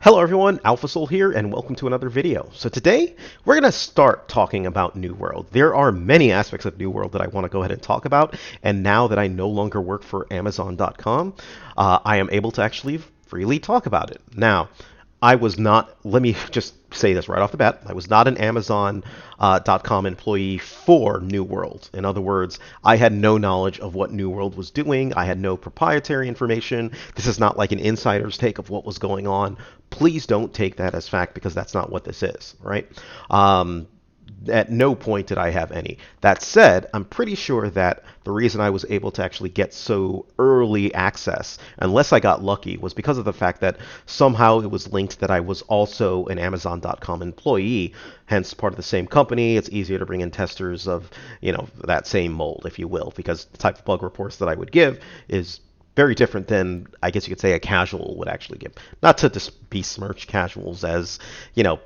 Hello everyone, AlphaSoul here, and welcome to another video. So today, we're going to start talking about New World. There are many aspects of New World that I want to go ahead and talk about, and now that I no longer work for Amazon.com, I am able to actually freely talk about it. Now, I was not, let me just say this right off the bat, I was not an Amazon.com employee for New World. In other words, I had no knowledge of what New World was doing. I had no proprietary information. This is not like an insider's take of what was going on. Please don't take that as fact because that's not what this is, right? At no point did I have any. That said, I'm pretty sure that the reason I was able to actually get so early access, unless I got lucky, was because of the fact that somehow it was linked that I was also an Amazon.com employee, hence part of the same company. It's easier to bring in testers of, that same mold, if you will, because the type of bug reports that I would give is very different than I guess you could say a casual would actually give. Not to besmirch casuals, as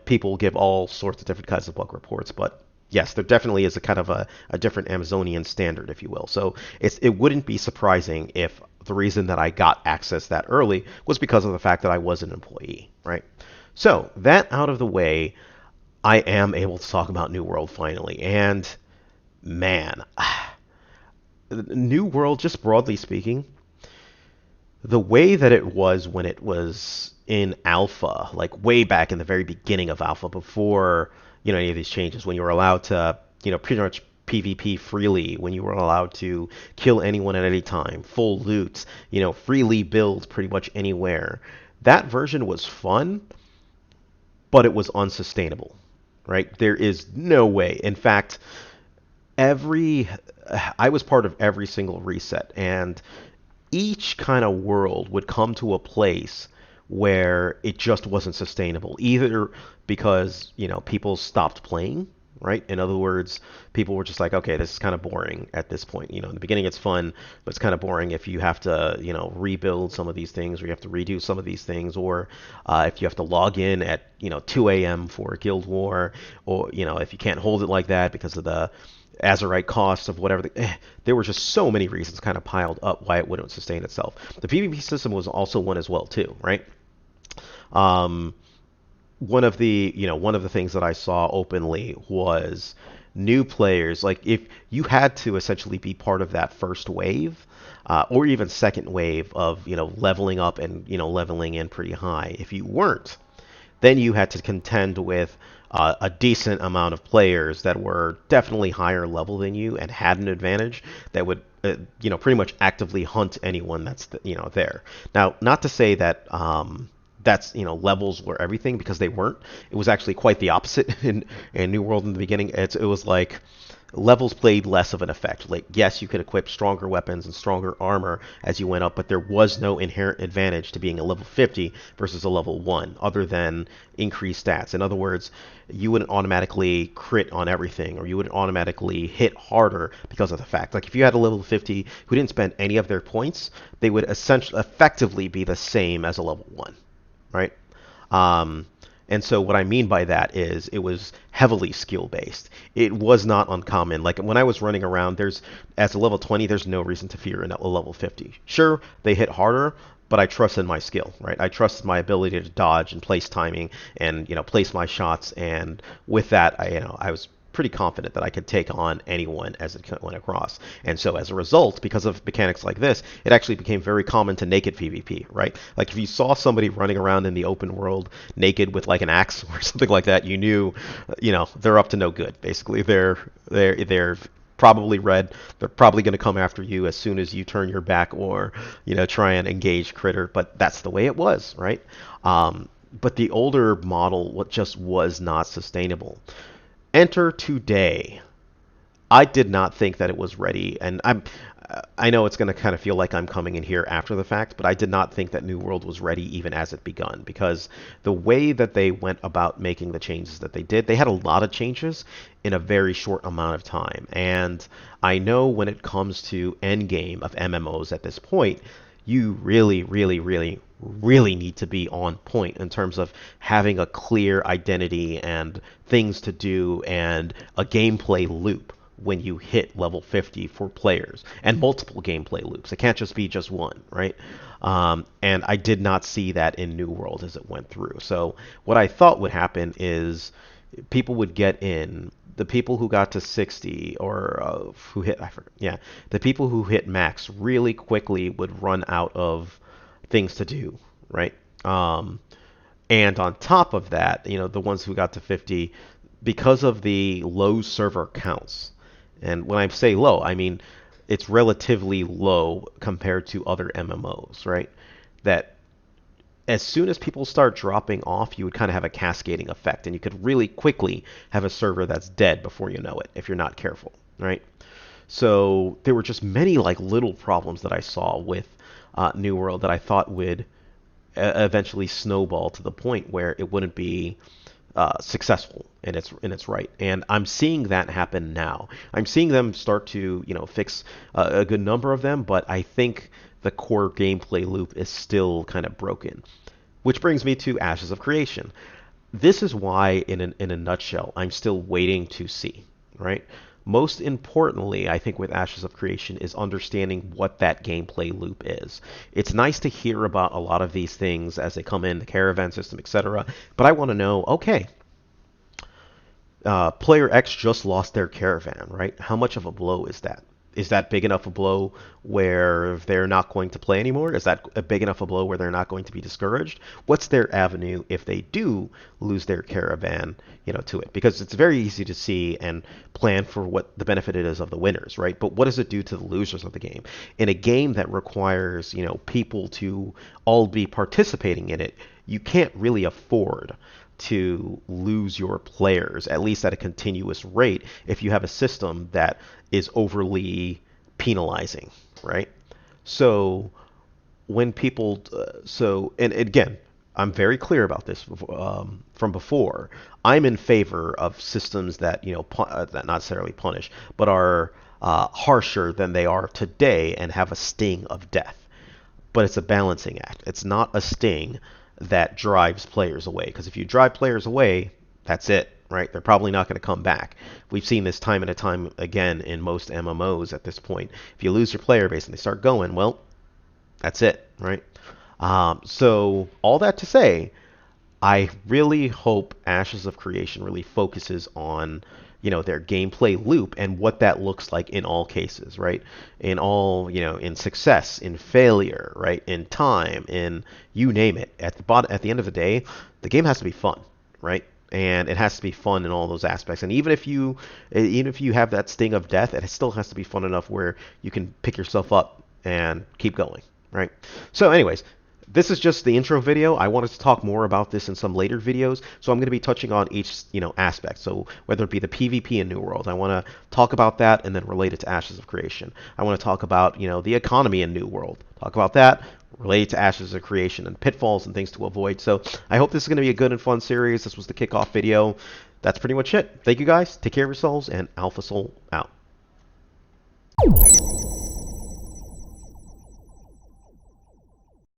people give all sorts of different kinds of bug reports, but yes, there definitely is a kind of a different Amazonian standard, if you will. So it wouldn't be surprising if the reason that I got access that early was because of the fact that I was an employee, right? So that out of the way, I am able to talk about New World finally, and man, New World, just broadly speaking, the way that it was when it was in alpha, like way back in the very beginning of alpha, before any of these changes, when you were allowed to pretty much PvP freely, when you were allowed to kill anyone at any time, full loot, freely build pretty much anywhere. That version was fun, but it was unsustainable, right? There is no way. In fact, every I was part of every single reset, and each kind of world would come to a place where it just wasn't sustainable, either because people stopped playing, right? In other words, people were just like, okay, this is kind of boring at this point. In the beginning it's fun, but it's kind of boring if you have to rebuild some of these things, or you have to redo some of these things, or if you have to log in at 2 a.m. for a guild war, or if you can't hold it like that because of the Azerite costs of whatever. There were just so many reasons kind of piled up why it wouldn't sustain itself. The PvP system was also one as well too, right? Um, one of the things that I saw openly was new players. Like if you had to essentially be part of that first wave, or even second wave of leveling up and leveling in pretty high. If you weren't, then you had to contend with a decent amount of players that were definitely higher level than you and had an advantage that would, pretty much actively hunt anyone that's there. Now, not to say that that's levels were everything, because they weren't. It was actually quite the opposite in New World in the beginning. It was like levels played less of an effect. Like, yes, you could equip stronger weapons and stronger armor as you went up, but there was no inherent advantage to being a level 50 versus a level 1, other than increased stats. In other words, you wouldn't automatically crit on everything, or you wouldn't automatically hit harder because of the fact. Like, if you had a level 50 who didn't spend any of their points, they would essentially effectively be the same as a level 1, right? Um, and so what I mean by that is it was heavily skill based. It was not uncommon. Like when I was running around, as a level 20, there's no reason to fear a level 50. Sure, they hit harder, but I trusted my skill, right? I trusted my ability to dodge and place timing and place my shots. And with that, I was pretty confident that I could take on anyone as it went across. And so as a result, because of mechanics like this, it actually became very common to naked PvP, right? Like if you saw somebody running around in the open world naked with like an axe or something like that, you knew, they're up to no good. Basically, they're probably red. They're probably going to come after you as soon as you turn your back, or try and engage critter. But that's the way it was, right? But the older model just was not sustainable. Enter today. I did not think that it was ready, and I know it's going to kind of feel like I'm coming in here after the fact, but I did not think that New World was ready even as it begun, because the way that they went about making the changes that they did, they had a lot of changes in a very short amount of time. And I know when it comes to endgame of MMOs at this point, you really, really, really, really need to be on point in terms of having a clear identity and things to do and a gameplay loop, when you hit level 50 for players, and multiple gameplay loops. It can't just be just one, right? And I did not see that in New World as it went through. So what I thought would happen is people would get in. The people who got to 60 or who hit, I forget, yeah, the people who hit max really quickly would run out of things to do, right? And on top of that, the ones who got to 50, because of the low server counts, and when I say low, I mean it's relatively low compared to other MMOs, right? That as soon as people start dropping off, you would kind of have a cascading effect, and you could really quickly have a server that's dead before you know it if you're not careful, right? So there were just many like little problems that I saw with New World that I thought would eventually snowball to the point where it wouldn't be successful in its right. And I'm seeing that happen now. I'm seeing them start to fix a good number of them, but I think the core gameplay loop is still kind of broken. Which brings me to Ashes of Creation. This is why, in a nutshell, I'm still waiting to see, right? Most importantly, I think with Ashes of Creation is understanding what that gameplay loop is. It's nice to hear about a lot of these things as they come in, the caravan system, etc. But I want to know, okay, player X just lost their caravan, right? How much of a blow is that? Is that big enough a blow where they're not going to play anymore? Is that a big enough a blow where they're not going to be discouraged? What's their avenue if they do lose their caravan, to it? Because it's very easy to see and plan for what the benefit it is of the winners, right? But what does it do to the losers of the game? In a game that requires, people to all be participating in it, you can't really afford to lose your players, at least at a continuous rate, if you have a system that is overly penalizing, right? So when people, and again, I'm very clear about this from before. I'm in favor of systems that that not necessarily punish, but are harsher than they are today and have a sting of death. But it's a balancing act. It's not a sting that drives players away. Because if you drive players away, that's it, right? They're probably not going to come back. We've seen this time and time again in most MMOs at this point. If you lose your player base and they start going, well, that's it, right? So all that to say, I really hope Ashes of Creation really focuses on their gameplay loop and what that looks like in all cases, right? In all, in success, in failure, right? In time, in you name it. At the end of the day, the game has to be fun, right? And it has to be fun in all those aspects. And even if you have that sting of death, it still has to be fun enough where you can pick yourself up and keep going, right? So anyways, this is just the intro video. I wanted to talk more about this in some later videos, so I'm going to be touching on each aspect. So whether it be the PvP in New World, I want to talk about that and then relate it to Ashes of Creation. I want to talk about the economy in New World, talk about that, relate it to Ashes of Creation and pitfalls and things to avoid. So I hope this is going to be a good and fun series. This was the kickoff video. That's pretty much it. Thank you guys. Take care of yourselves, and Alpha Soul out.